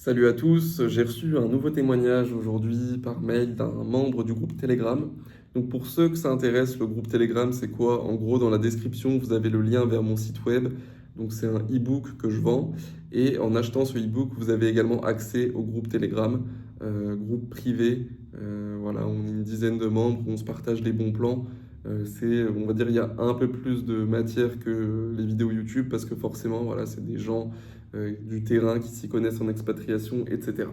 Salut à tous, j'ai reçu un nouveau témoignage aujourd'hui par mail d'un membre du groupe Telegram. Donc pour ceux que ça intéresse, le groupe Telegram, c'est quoi? En gros, dans la description, vous avez le lien vers mon site web. Donc c'est un e-book que je vends. Et en achetant ce e-book, vous avez également accès au groupe Telegram, groupe privé. Voilà, on est une dizaine de membres, on se partage les bons plans. On va dire, il y a un peu plus de matière que les vidéos YouTube parce que forcément, voilà, c'est des gens du terrain qui s'y connaissent en expatriation, etc.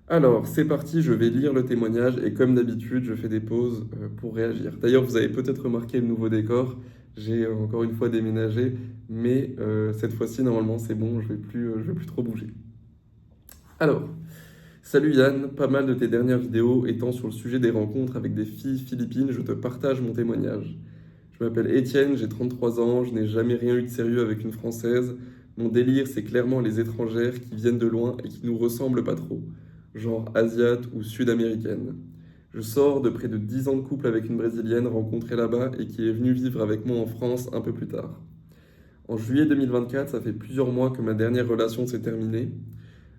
Alors, c'est parti, je vais lire le témoignage et comme d'habitude, je fais des pauses pour réagir. D'ailleurs, vous avez peut-être remarqué le nouveau décor. J'ai encore une fois déménagé, mais cette fois-ci, normalement, c'est bon, je vais plus trop bouger. Alors, salut Yann, pas mal de tes dernières vidéos étant sur le sujet des rencontres avec des filles philippines, je te partage mon témoignage. Je m'appelle Étienne, j'ai 33 ans, je n'ai jamais rien eu de sérieux avec une Française. Mon délire, c'est clairement les étrangères qui viennent de loin et qui nous ressemblent pas trop, genre asiates ou sud-américaines. Je sors de près de 10 ans de couple avec une Brésilienne rencontrée là-bas et qui est venue vivre avec moi en France un peu plus tard. En juillet 2024, ça fait plusieurs mois que ma dernière relation s'est terminée.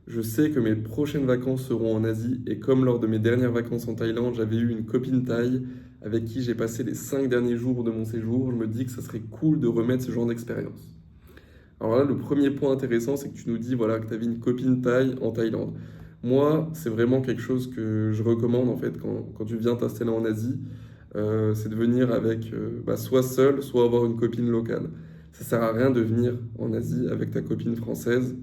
Je sais que mes prochaines vacances seront en Asie et comme lors de mes dernières vacances en Thaïlande, j'avais eu une copine thaï avec qui j'ai passé les 5 derniers jours de mon séjour, je me dis que ça serait cool de remettre ce genre d'expérience. Alors là, le premier point intéressant, c'est que tu nous dis voilà, que tu avais une copine thaï en Thaïlande. Moi, c'est vraiment quelque chose que je recommande en fait quand tu viens t'installer en Asie, c'est de venir avec soit seul, soit avoir une copine locale. Ça sert à rien de venir en Asie avec ta copine française,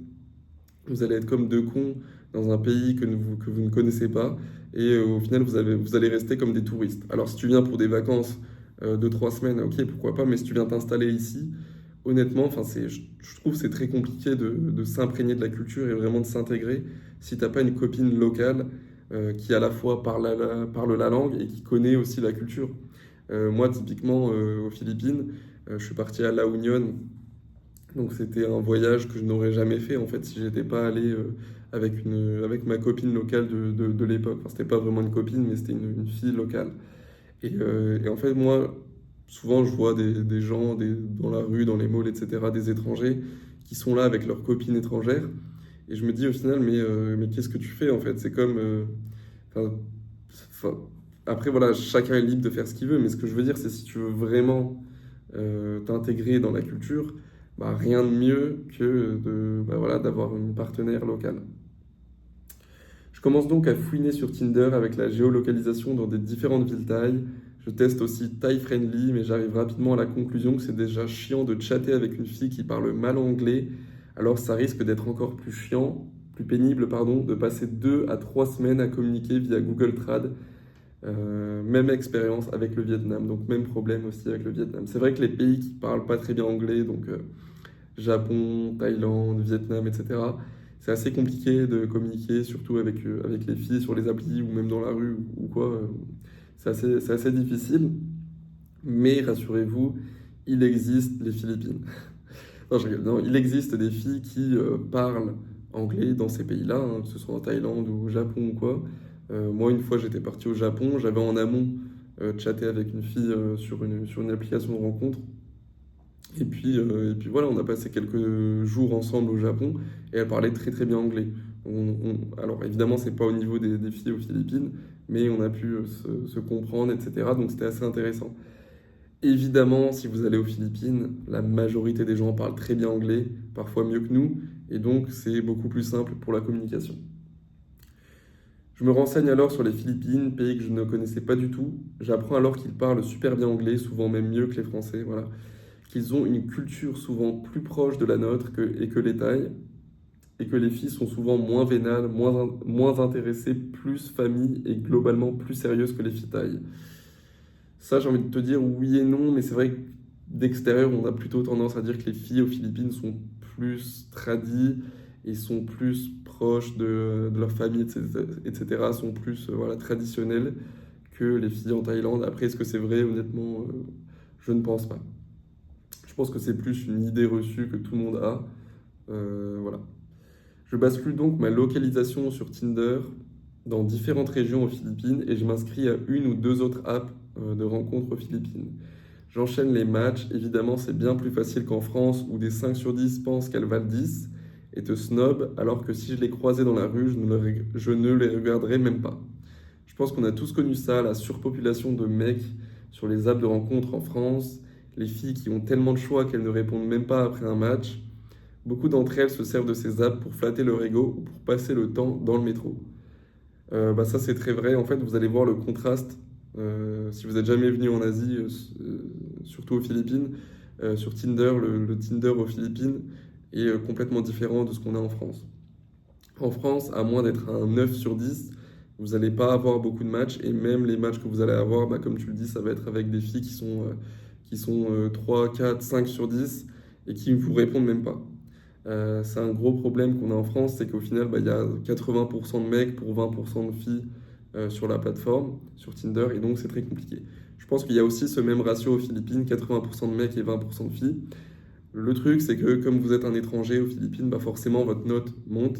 vous allez être comme deux cons dans un pays que vous ne connaissez pas et au final vous allez rester comme des touristes. Alors si tu viens pour des vacances de 3 semaines, ok, pourquoi pas, mais si tu viens t'installer ici, honnêtement, je trouve que c'est très compliqué de s'imprégner de la culture et vraiment de s'intégrer si t'as pas une copine locale qui à la fois parle la langue et qui connaît aussi la culture. Moi, typiquement, aux Philippines, je suis parti à La Union, donc c'était un voyage que je n'aurais jamais fait en fait si j'étais pas allé avec ma copine locale de l'époque. Enfin, c'était pas vraiment une copine, mais c'était une fille locale. Et en fait, moi, souvent je vois des gens dans la rue, dans les malls, etc., des étrangers qui sont là avec leurs copines étrangères. Et je me dis au final, mais qu'est-ce que tu fais en fait? C'est comme. Enfin, enfin, après, voilà, chacun est libre de faire ce qu'il veut, mais ce que je veux dire, c'est si tu veux vraiment t'intégrer dans la culture, bah, rien de mieux que voilà, d'avoir une partenaire locale. Je commence donc à fouiner sur Tinder avec la géolocalisation dans des différentes villes thaï. Je teste aussi Thai Friendly, mais j'arrive rapidement à la conclusion que c'est déjà chiant de chatter avec une fille qui parle mal anglais, alors ça risque d'être encore plus chiant, plus pénible, pardon, de passer 2 à 3 semaines à communiquer via Google Trad. Même expérience avec le Vietnam, donc même problème aussi avec le Vietnam. C'est vrai que les pays qui parlent pas très bien anglais, donc Japon, Thaïlande, Vietnam, etc., c'est assez compliqué de communiquer, surtout avec les filles sur les applis ou même dans la rue ou quoi. C'est assez difficile, mais rassurez-vous, il existe les Philippines. Non, je rigole. Non, il existe des filles qui parlent anglais dans ces pays-là, hein, que ce soit en Thaïlande ou au Japon ou quoi. Moi, une fois, j'étais parti au Japon, j'avais en amont chatté avec une fille sur une application de rencontre. Et puis voilà, on a passé quelques jours ensemble au Japon et elle parlait très très bien anglais. Alors évidemment, c'est pas au niveau des filles aux Philippines, mais on a pu se comprendre, etc. Donc c'était assez intéressant. Évidemment, si vous allez aux Philippines, la majorité des gens parlent très bien anglais, parfois mieux que nous, et donc c'est beaucoup plus simple pour la communication. Je me renseigne alors sur les Philippines, pays que je ne connaissais pas du tout. J'apprends alors qu'ils parlent super bien anglais, souvent même mieux que les Français, voilà. Qu'ils ont une culture souvent plus proche de la nôtre et que les Thaïs, et que les filles sont souvent moins vénales, moins intéressées, plus famille et globalement plus sérieuses que les filles Thaïs. Ça, j'ai envie de te dire oui et non, mais c'est vrai que d'extérieur, on a plutôt tendance à dire que les filles aux Philippines sont plus tradies et sont plus proches de leur famille, etc., sont plus voilà, traditionnelles que les filles en Thaïlande. Après, est-ce que c'est vrai? Honnêtement, je ne pense pas. Je pense que c'est plus une idée reçue que tout le monde a. Voilà. Je bascule donc ma localisation sur Tinder dans différentes régions aux Philippines et je m'inscris à une ou deux autres apps de rencontres aux Philippines. J'enchaîne les matchs. Évidemment, c'est bien plus facile qu'en France où des 5 sur 10 pensent qu'elles valent 10 et te snob, alors que si je les croisais dans la rue, je ne les regarderais même pas. Je pense qu'on a tous connu ça, la surpopulation de mecs sur les apps de rencontres en France, les filles qui ont tellement de choix qu'elles ne répondent même pas après un match. Beaucoup d'entre elles se servent de ces apps pour flatter leur ego ou pour passer le temps dans le métro. Ça c'est très vrai, en fait vous allez voir le contraste. Si vous n'êtes jamais venu en Asie, surtout aux Philippines, sur Tinder, le Tinder aux Philippines est complètement différent de ce qu'on a en France. En France, à moins d'être un 9 sur 10, vous n'allez pas avoir beaucoup de matchs, et même les matchs que vous allez avoir, comme tu le dis, ça va être avec des filles qui sont 3, 4, 5 sur 10 et qui ne vous répondent même pas. C'est un gros problème qu'on a en France, c'est qu'au final, il y a 80% de mecs pour 20% de filles sur la plateforme, sur Tinder, et donc c'est très compliqué. Je pense qu'il y a aussi ce même ratio aux Philippines, 80% de mecs et 20% de filles. Le truc, c'est que comme vous êtes un étranger aux Philippines, forcément votre note monte,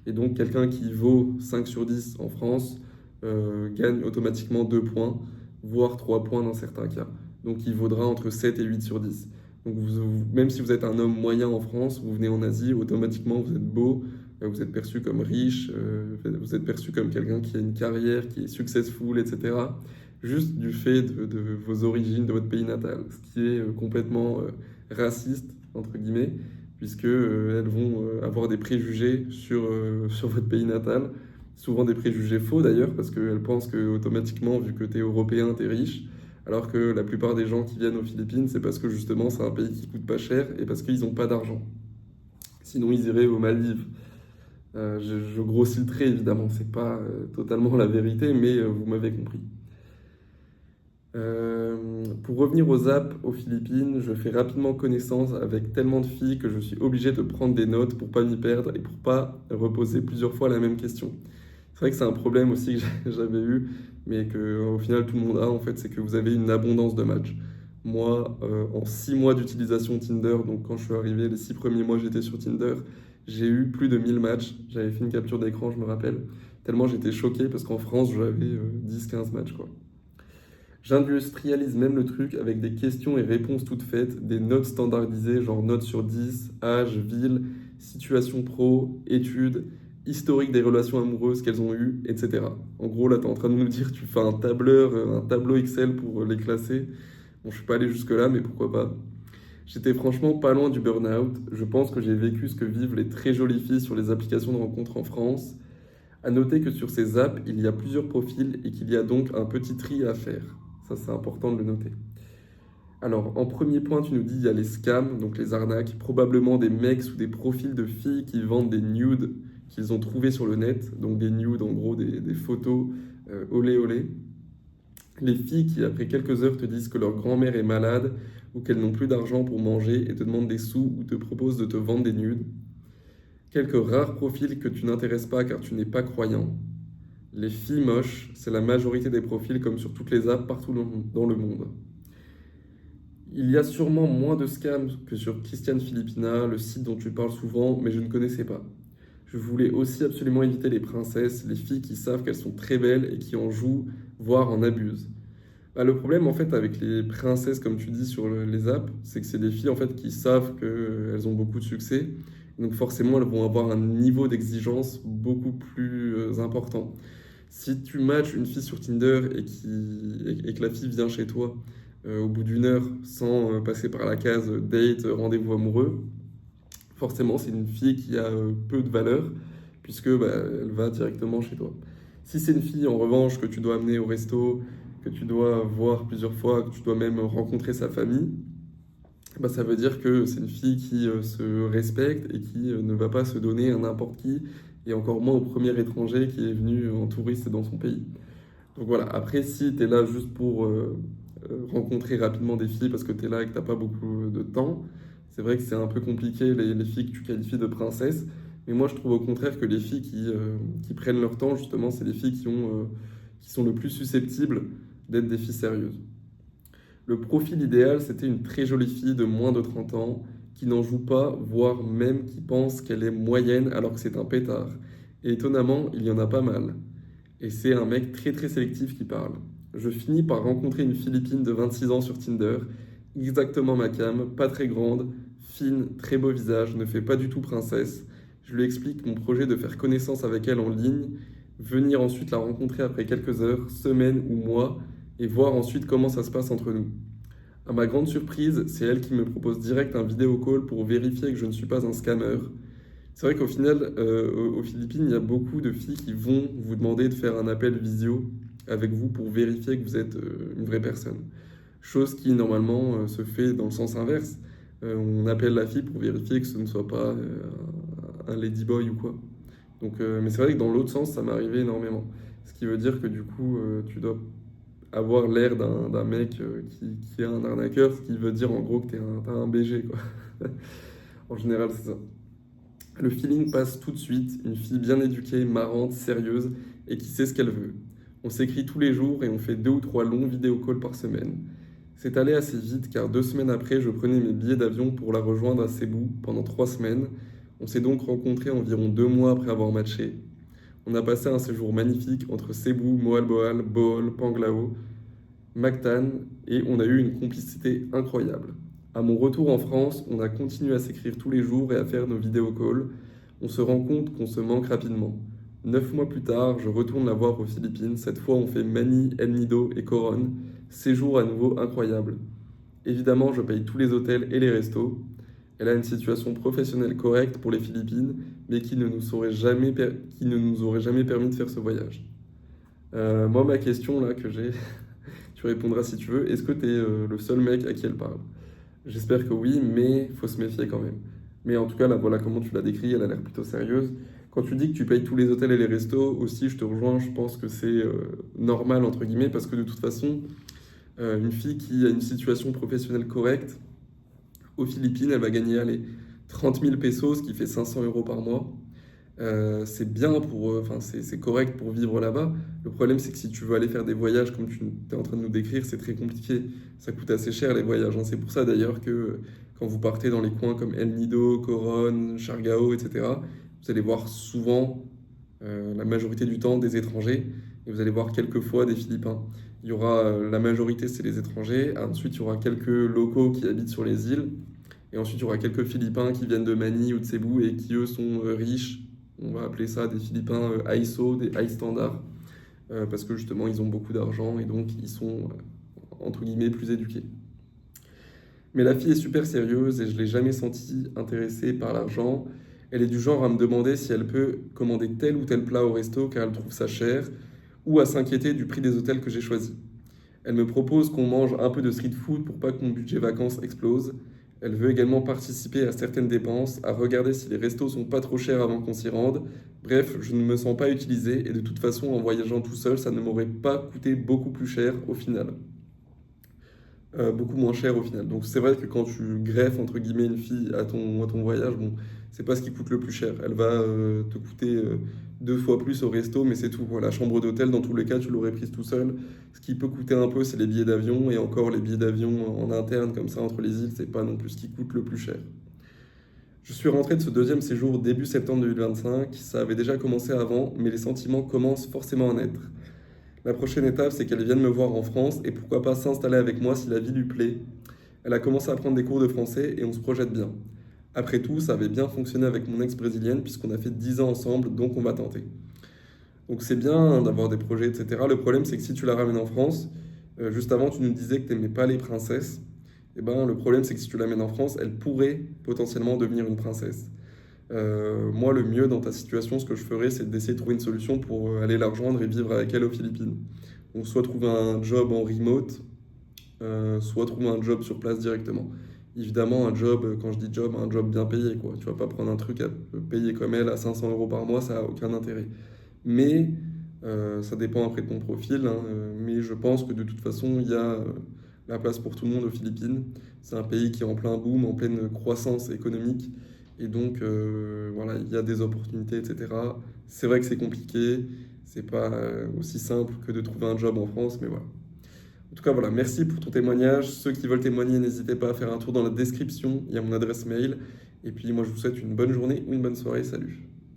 et donc quelqu'un qui vaut 5 sur 10 en France gagne automatiquement 2 points, voire 3 points dans certains cas. Donc il vaudra entre 7 et 8 sur 10. Donc même si vous êtes un homme moyen en France, vous venez en Asie, automatiquement vous êtes beau, vous êtes perçu comme riche, vous êtes perçu comme quelqu'un qui a une carrière, qui est successful, etc. Juste du fait de vos origines, de votre pays natal, ce qui est complètement raciste, entre guillemets, puisque elles vont avoir des préjugés sur votre pays natal, souvent des préjugés faux d'ailleurs, parce qu'elles pensent que automatiquement, vu que tu es européen, tu es riche, alors que la plupart des gens qui viennent aux Philippines, c'est parce que justement c'est un pays qui coûte pas cher et parce qu'ils n'ont pas d'argent. Sinon ils iraient aux Maldives. Je grossis le trait évidemment, c'est pas totalement la vérité, mais vous m'avez compris. Pour revenir aux apps aux Philippines, je fais rapidement connaissance avec tellement de filles que je suis obligé de prendre des notes pour pas m'y perdre et pour pas reposer plusieurs fois la même question. C'est vrai que c'est un problème aussi que j'avais eu, mais que au final tout le monde a en fait, c'est que vous avez une abondance de matchs. Moi, en 6 mois d'utilisation Tinder, donc quand je suis arrivé, les 6 premiers mois j'étais sur Tinder, j'ai eu plus de 1000 matchs. J'avais fait une capture d'écran, je me rappelle, tellement j'étais choqué parce qu'en France j'avais 10-15 matchs quoi. J'industrialise même le truc avec des questions et réponses toutes faites, des notes standardisées, genre notes sur 10, âge, ville, situation pro, études, historique des relations amoureuses qu'elles ont eues, etc. En gros, là, tu es en train de nous dire, tu fais un tableau Excel pour les classer. Bon, je suis pas allé jusque-là, mais pourquoi pas. J'étais franchement pas loin du burn-out. Je pense que j'ai vécu ce que vivent les très jolies filles sur les applications de rencontres en France. À noter que sur ces apps, il y a plusieurs profils et qu'il y a donc un petit tri à faire. Ça, c'est important de le noter. Alors, en premier point, tu nous dis il y a les scams, donc les arnaques, probablement des mecs ou des profils de filles qui vendent des nudes qu'ils ont trouvés sur le net, donc des nudes, en gros, des photos olé olé. Les filles qui, après quelques heures, te disent que leur grand-mère est malade ou qu'elles n'ont plus d'argent pour manger et te demandent des sous ou te proposent de te vendre des nudes. Quelques rares profils que tu n'intéresses pas car tu n'es pas croyant. Les filles moches, c'est la majorité des profils comme sur toutes les apps partout dans le monde. Il y a sûrement moins de scams que sur Christiane Filipina, le site dont tu parles souvent, mais je ne connaissais pas. Je voulais aussi absolument éviter les princesses, les filles qui savent qu'elles sont très belles et qui en jouent, voire en abusent. Le problème en fait avec les princesses, comme tu dis sur les apps, c'est que c'est des filles en fait qui savent qu'elles ont beaucoup de succès. Donc forcément, elles vont avoir un niveau d'exigence beaucoup plus important. Si tu matches une fille sur Tinder et que la fille vient chez toi au bout d'une heure sans passer par la case date, rendez-vous amoureux, forcément c'est une fille qui a peu de valeur puisque elle va directement chez toi. Si c'est une fille en revanche que tu dois amener au resto, que tu dois voir plusieurs fois, que tu dois même rencontrer sa famille, ça veut dire que c'est une fille qui se respecte et qui ne va pas se donner à n'importe qui, et encore moins au premier étranger qui est venu en touriste dans son pays. Donc voilà, après si tu es là juste pour rencontrer rapidement des filles parce que tu es là et que tu n'as pas beaucoup de temps, c'est vrai que c'est un peu compliqué les filles que tu qualifies de princesses, mais moi je trouve au contraire que les filles qui prennent leur temps, justement, c'est les filles qui sont le plus susceptibles d'être des filles sérieuses. Le profil idéal, c'était une très jolie fille de moins de 30 ans qui n'en joue pas, voire même qui pense qu'elle est moyenne alors que c'est un pétard. Et étonnamment, il y en a pas mal. Et c'est un mec très très sélectif qui parle. Je finis par rencontrer une Philippine de 26 ans sur Tinder, exactement ma came, pas très grande, fine, très beau visage, ne fait pas du tout princesse. Je lui explique mon projet de faire connaissance avec elle en ligne, venir ensuite la rencontrer après quelques heures, semaines ou mois, et voir ensuite comment ça se passe entre nous. À ma grande surprise, c'est elle qui me propose direct un vidéo call pour vérifier que je ne suis pas un scammer. C'est vrai qu'au final, aux Philippines, il y a beaucoup de filles qui vont vous demander de faire un appel visio avec vous pour vérifier que vous êtes une vraie personne. Chose qui normalement se fait dans le sens inverse. On appelle la fille pour vérifier que ce ne soit pas un ladyboy ou quoi. Donc, mais c'est vrai que dans l'autre sens, ça m'est arrivé énormément. Ce qui veut dire que du coup, tu dois avoir l'air d'un mec qui est un arnaqueur, ce qui veut dire en gros que t'as un BG, quoi. En général, c'est ça. Le feeling passe tout de suite, une fille bien éduquée, marrante, sérieuse et qui sait ce qu'elle veut. On s'écrit tous les jours et on fait 2 ou 3 longs vidéocalls par semaine. C'est allé assez vite car 2 semaines après, je prenais mes billets d'avion pour la rejoindre à Cebu pendant 3 semaines. On s'est donc rencontrés environ 2 mois après avoir matché. On a passé un séjour magnifique entre Cebu, Moalboal, Bohol, Panglao, Mactan et on a eu une complicité incroyable. À mon retour en France, on a continué à s'écrire tous les jours et à faire nos vidéocalls. On se rend compte qu'on se manque rapidement. 9 mois plus tard, je retourne la voir aux Philippines. Cette fois, on fait Manille, El Nido et Coron. Séjour à nouveau incroyable. Évidemment, je paye tous les hôtels et les restos. Elle a une situation professionnelle correcte pour les Philippines, mais qui ne nous aurait jamais permis de faire ce voyage. Moi, ma question là que j'ai, tu répondras si tu veux, est-ce que tu es le seul mec à qui elle parle? J'espère que oui, mais il faut se méfier quand même. Mais en tout cas, là, voilà comment tu l'as décrit, elle a l'air plutôt sérieuse. Quand tu dis que tu payes tous les hôtels et les restos, aussi, je te rejoins, je pense que c'est normal, entre guillemets, parce que de toute façon, une fille qui a une situation professionnelle correcte, aux Philippines, elle va gagner, allez, 30 000 pesos, ce qui fait 500 euros par mois. C'est bien enfin, c'est correct pour vivre là-bas. Le problème, c'est que si tu veux aller faire des voyages comme tu es en train de nous décrire, c'est très compliqué. Ça coûte assez cher les voyages, hein. C'est pour ça d'ailleurs que quand vous partez dans les coins comme El Nido, Coron, Siargao, etc., vous allez voir souvent, la majorité du temps, des étrangers et vous allez voir quelques fois des Philippins. Il y aura la majorité, c'est les étrangers. Ensuite, il y aura quelques locaux qui habitent sur les îles. Et ensuite, il y aura quelques Philippins qui viennent de Manille ou de Cebu et qui, eux, sont riches. On va appeler ça des Philippins ISO, des high standards, parce que justement, ils ont beaucoup d'argent et donc ils sont, entre guillemets, plus éduqués. Mais la fille est super sérieuse et je ne l'ai jamais sentie intéressée par l'argent. Elle est du genre à me demander si elle peut commander tel ou tel plat au resto car elle trouve ça cher, ou à s'inquiéter du prix des hôtels que j'ai choisis. Elle me propose qu'on mange un peu de street food pour pas que mon budget vacances explose. Elle veut également participer à certaines dépenses, à regarder si les restos sont pas trop chers avant qu'on s'y rende. Bref, je ne me sens pas utilisé et de toute façon, en voyageant tout seul, ça ne m'aurait pas coûté beaucoup plus cher au final. Beaucoup moins cher au final. Donc c'est vrai que quand tu greffes entre guillemets une fille à ton voyage, bon, c'est pas ce qui coûte le plus cher. Elle va te coûter 2 fois plus au resto, mais c'est tout. Voilà, la chambre d'hôtel, dans tous les cas, tu l'aurais prise tout seul. Ce qui peut coûter un peu, c'est les billets d'avion, et encore les billets d'avion en interne, comme ça, entre les îles, c'est pas non plus ce qui coûte le plus cher. Je suis rentré de ce deuxième séjour début septembre 2025. Ça avait déjà commencé avant, mais les sentiments commencent forcément à naître. La prochaine étape, c'est qu'elle vienne me voir en France et pourquoi pas s'installer avec moi si la vie lui plaît. Elle a commencé à prendre des cours de français et on se projette bien. Après tout, ça avait bien fonctionné avec mon ex-brésilienne puisqu'on a fait 10 ans ensemble, donc on va tenter. Donc c'est bien d'avoir des projets, etc. Le problème, c'est que si tu la ramènes en France, juste avant, tu nous disais que tu n'aimais pas les princesses. Et ben, le problème, c'est que si tu l'amènes en France, elle pourrait potentiellement devenir une princesse. Moi, le mieux dans ta situation, ce que je ferais, c'est d'essayer de trouver une solution pour aller la rejoindre et vivre avec elle aux Philippines. Donc, soit trouver un job en remote, soit trouver un job sur place directement. Évidemment, un job, quand je dis job, un job bien payé, quoi. Tu vas pas prendre un truc à payer comme elle à 500 euros par mois, ça n'a aucun intérêt. Mais ça dépend après de ton profil, hein, mais je pense que de toute façon, il y a la place pour tout le monde aux Philippines. C'est un pays qui est en plein boom, en pleine croissance économique. Et donc, voilà, il y a des opportunités, etc. C'est vrai que c'est compliqué, c'est pas aussi simple que de trouver un job en France, mais voilà. En tout cas, voilà, merci pour ton témoignage. Ceux qui veulent témoigner, n'hésitez pas à faire un tour dans la description, il y a mon adresse mail. Et puis, moi, je vous souhaite une bonne journée ou une bonne soirée. Salut!